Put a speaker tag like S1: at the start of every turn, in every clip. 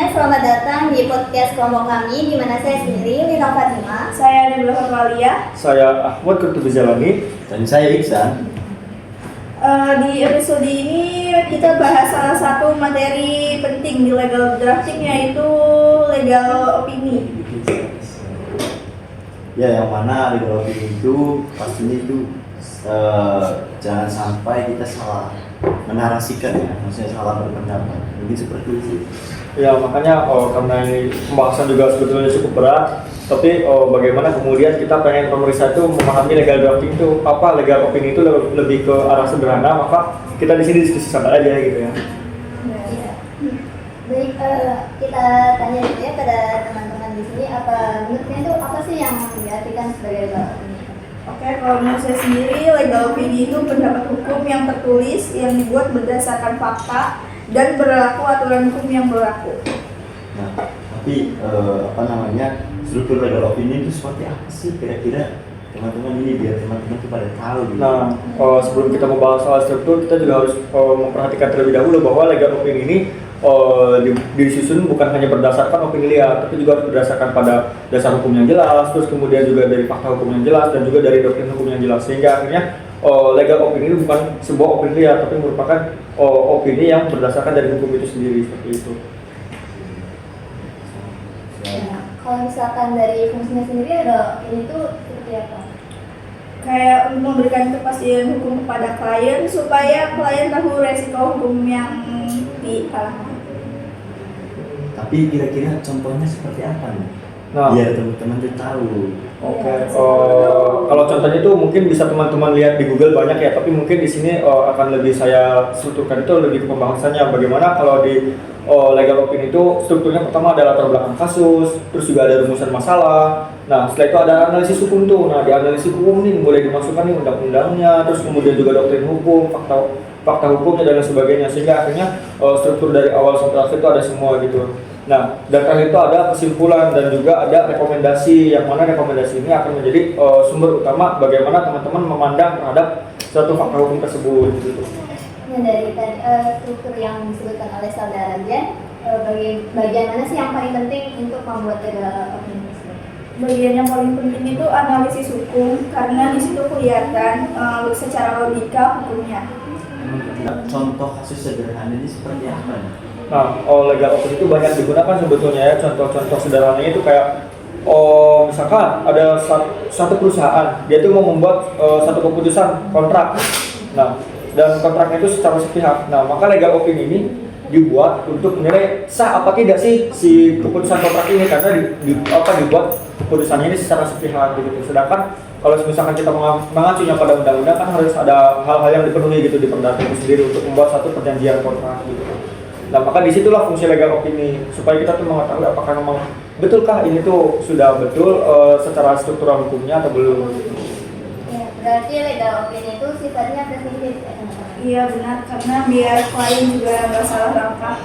S1: semuanya, selamat datang di podcast kelompok kami, di mana saya sendiri, Lina Fatima.
S2: Saya Nabila Fatwalia.
S3: Saya Ahmad Kurtubijalani.
S4: Dan saya Iksan.
S2: Di episode ini kita bahas salah satu materi penting di legal drafting, yaitu legal opini.
S4: Ya, yang mana legal opini itu pastinya itu jangan sampai kita salah menarasikan, ya, maksudnya salah berpendapat. Mungkin seperti itu.
S3: Ya, makanya karena ini pembahasan juga sebetulnya cukup berat, tapi bagaimana kemudian kita pengen pemeriksa itu memahami legal drafting itu apa, legal opini itu lebih ke arah sederhana, maka kita di sini diskusi santai aja gitu ya.
S1: Baik, kita tanya dulu ya pada teman-teman di sini, apa menurutnya itu apa sih yang diartikan sebagai legal opini?
S2: Oke, kalau menurut saya sendiri, legal opini itu pendapat hukum yang tertulis yang dibuat berdasarkan fakta dan berlaku aturan hukum yang berlaku.
S4: Nah, tapi struktur legal opini itu seperti apa sih kira-kira, teman-teman, ini biar teman-teman itu pada tahu gitu.
S3: Nah, sebelum kita membahas soal struktur, kita juga harus memperhatikan terlebih dahulu bahwa legal opini ini disusun bukan hanya berdasarkan opini liar, tapi juga berdasarkan pada dasar hukum yang jelas, terus kemudian juga dari fakta hukum yang jelas, dan juga dari doktrin hukum yang jelas. Sehingga akhirnya legal opini itu bukan sebuah opini liar, tapi merupakan opini yang berdasarkan dari hukum itu sendiri, seperti itu.
S1: Ya, kalau misalkan dari fungsinya sendiri, ada ini tuh seperti apa?
S2: Kayak untuk memberikan kepastian hukum kepada klien supaya klien tahu resiko hukum yang dialami.
S4: Tapi kira-kira contohnya seperti apa nih?
S3: Nah,
S4: biar teman-teman itu tahu.
S3: Oke, kalau contohnya itu mungkin bisa teman-teman lihat di Google banyak ya, tapi mungkin di sini akan lebih saya strukturkan itu lebih ke pembahasannya. Bagaimana kalau di legal opini itu strukturnya pertama adalah latar belakang kasus, terus juga ada rumusan masalah. Nah, setelah itu ada analisis hukum tuh. Nah, di analisis hukum ini boleh dimasukkan nih undang-undangnya, terus kemudian juga doktrin hukum, fakta hukumnya dan lain sebagainya. Sehingga akhirnya struktur dari awal sampai akhir itu ada semua gitu. Nah, dan terakhir itu ada kesimpulan dan juga ada rekomendasi, yang mana rekomendasi ini akan menjadi sumber utama bagaimana teman-teman memandang terhadap suatu fakta hukum tersebut gitu.
S1: Nah, dari struktur yang disebutkan oleh saudara Jan, bagian mana sih yang paling penting untuk membuat legal opini tersebut?
S2: Bagian yang paling penting itu analisis hukum, karena di situ kelihatan secara logika hukumnya.
S4: Contoh kasus sederhana ini seperti apa nih?
S3: Nah, legal opini itu banyak digunakan sebetulnya ya. Contoh-contoh sederhananya itu kayak misalkan ada satu perusahaan, dia tuh mau membuat satu keputusan kontrak. Nah, dan kontraknya itu secara sepihak. Nah, maka legal opini ini dibuat untuk menilai sah apa tidak sih si keputusan kontrak ini, karena dibuat keputusannya ini secara sepihak gitu. Sedangkan kalau misalkan kita mengacunya pada undang-undang, kan harus ada hal-hal yang dipenuhi gitu di perdata itu sendiri untuk membuat satu perjanjian kontrak gitu. Nah, maka disitulah fungsi legal opini, supaya kita tuh mengetahui apakah memang betulkah ini tuh sudah betul secara struktural hukumnya atau belum.
S1: Ya, berarti legal opini itu sifatnya preskriptif ya?
S2: Iya benar, karena biar klien juga nggak salah langkah.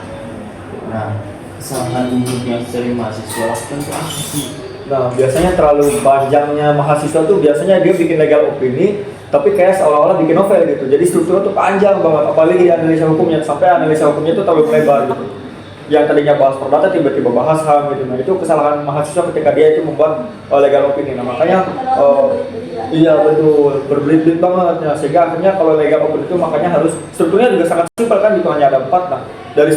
S4: Nah, kesalahan umum yang sering mahasiswa lakukan itu apa sih?
S3: Nah, biasanya terlalu panjangnya mahasiswa tuh biasanya dia bikin legal opini, tapi kayak seolah-olah bikin novel gitu. Jadi strukturnya tuh panjang banget, apalagi di analisa hukumnya, sampai analisa hukumnya tuh terlalu lebar gitu. Yang tadinya bahas perdata tiba-tiba bahas HAM gitu. Nah, itu kesalahan mahasiswa ketika dia itu membuat legal opini. Nah, makanya iya betul, berbelit-belit banget. Nah, sehingga akhirnya kalau legal opini itu makanya harus strukturnya juga sangat simpel kan, gitu, hanya ada 4. Nah, dari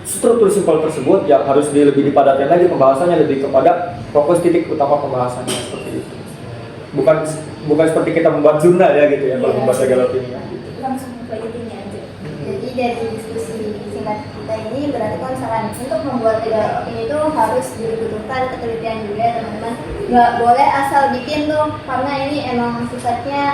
S3: struktur simpel tersebut ya harus lebih dipadatkan lagi pembahasannya, lebih kepada fokus titik utama pembahasannya seperti itu. Bukan seperti kita membuat jurnal ya gitu ya, kalau membuat legal opini ya, gitu.
S2: Langsung ke intinya aja.
S1: Jadi dari diskusi singkat kita ini berarti kalau misalkan untuk membuat legal opini itu harus dibutuhkan ketelitian juga ya teman-teman. Nggak boleh asal bikin tuh, karena ini emang sifatnya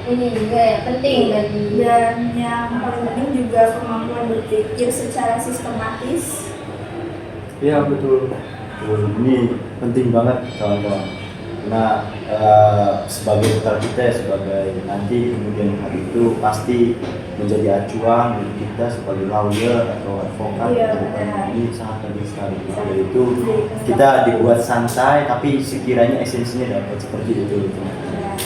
S1: ini juga ya penting bagi.
S2: Dan yang paling penting juga kemampuan berpikir secara sistematis.
S3: Iya betul.
S4: Ini penting banget kawan-kawan. Nah, sebagai bekal kita, sebagai nanti kemudian hari itu pasti menjadi acuan bagi kita sebagai lawyer atau advokat.
S2: Iya,
S4: ini sangat penting sekali. Yaitu kita dibuat santai, tapi sekiranya esensinya dapat seperti itu.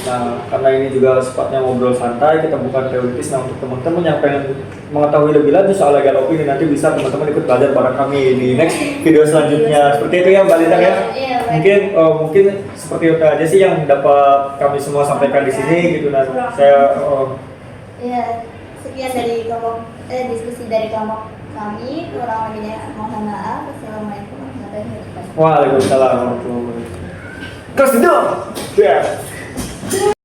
S3: Nah, karena ini juga sifatnya ngobrol santai, kita bukan teoritis. Nah, untuk teman-teman yang pengen mengetahui lebih lanjut soal legal opini, nanti bisa teman-teman ikut belajar bareng kami di next video selanjutnya. Seperti itu ya, Mbak Lintang ya.
S1: Iya, baik.
S3: Mungkin seperti itu aja sih yang dapat kami semua sampaikan di sini gitu. Dan saya
S1: Ya, sekian dari diskusi dari kelompok kami. Kurang lebihnya mohon maaf. Assalamualaikum warahmatullahi wabarakatuh.
S3: Waalaikumsalam warahmatullahi wabarakatuh. Close the door. Yeah.